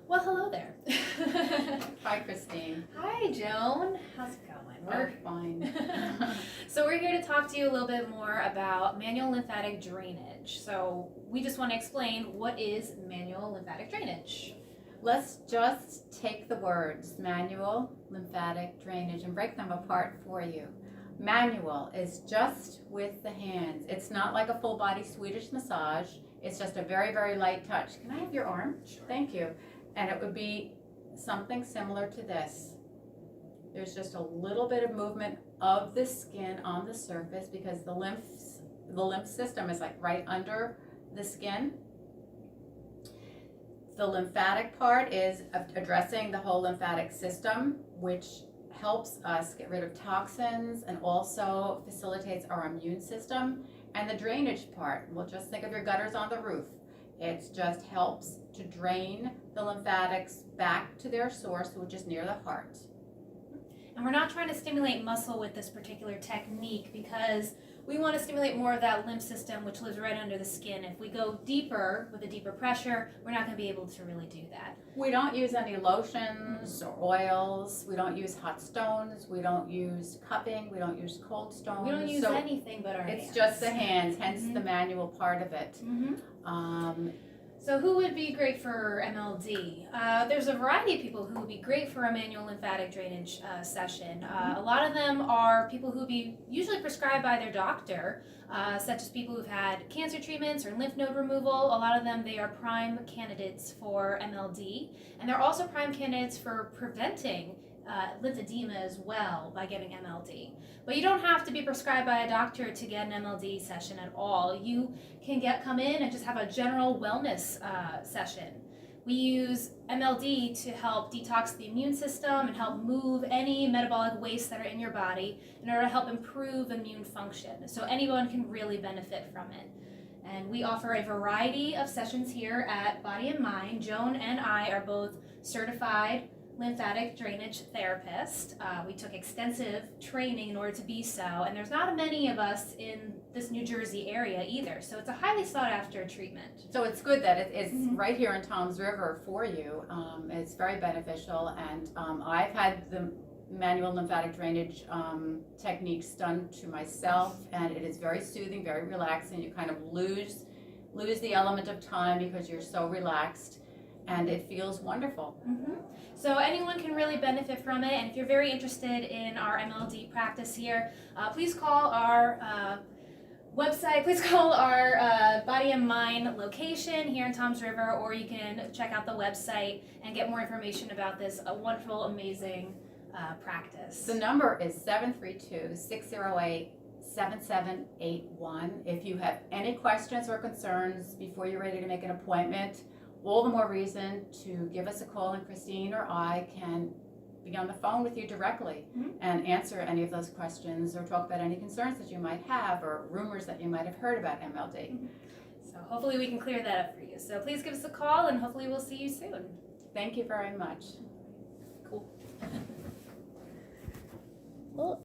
Well, hello there. Hi, Christine. Hi, Joan. How's it going? We're fine. So we're here to talk to you a little bit more about manual lymphatic drainage. So we just want to explain what is manual lymphatic drainage. Let's just take the words manual lymphatic drainage and break them apart for you. Manual is just with the hands. It's not like a full body Swedish massage. It's just a very, very light touch. Can I have your arm? Sure. Thank you. And it would be something similar to this. There's just a little bit of movement of the skin on the surface because the lymph system is like right under the skin. The lymphatic part is addressing the whole lymphatic system, which helps us get rid of toxins and also facilitates our immune system. And the drainage part, well, just think of your gutters on the roof. It just helps to drain the lymphatics back to their source, which is near the heart. And we're not trying to stimulate muscle with this particular technique because we want to stimulate more of that lymph system which lives right under the skin. If we go deeper with a deeper pressure, we're not going to be able to really do that. We don't use any lotions or oils. We don't use hot stones. We don't use cupping. We don't use cold stones. We don't use anything but our hands. It's just the hands, hence the manual part of it. So who would be great for MLD? There's a variety of people who would be great for a manual lymphatic drainage session. A lot of them are people who would be usually prescribed by their doctor, such as people who've had cancer treatments or lymph node removal. A lot of them, they are prime candidates for MLD, and they're also prime candidates for preventing lymphedema as well by getting MLD. But you don't have to be prescribed by a doctor to get an MLD session at all. You can come in and just have a general wellness session. We use MLD to help detox the immune system and help move any metabolic wastes that are in your body in order to help improve immune function. So anyone can really benefit from it. And we offer a variety of sessions here at Body and Mind. Joan and I are both certified lymphatic drainage therapist. We took extensive training in order to be so, and there's not many of us in this New Jersey area either, so it's a highly sought after treatment. So it's good that it's right here in Toms River for you. It's very beneficial, and I've had the manual lymphatic drainage techniques done to myself, and it is very soothing, very relaxing. You kind of lose the element of time because you're so relaxed, and it feels wonderful. So anyone can really benefit from it, and if you're very interested in our MLD practice here, please call our website, please call our Body and Mind location here in Toms River, or you can check out the website and get more information about this wonderful, amazing practice. The number is 732-608-7781. If you have any questions or concerns before you're ready to make an appointment, all the more reason to give us a call, and Christine or I can be on the phone with you directly and answer any of those questions or talk about any concerns that you might have or rumors that you might have heard about MLD. So hopefully we can clear that up for you. So please give us a call, and hopefully we'll see you soon. Thank you very much. Cool.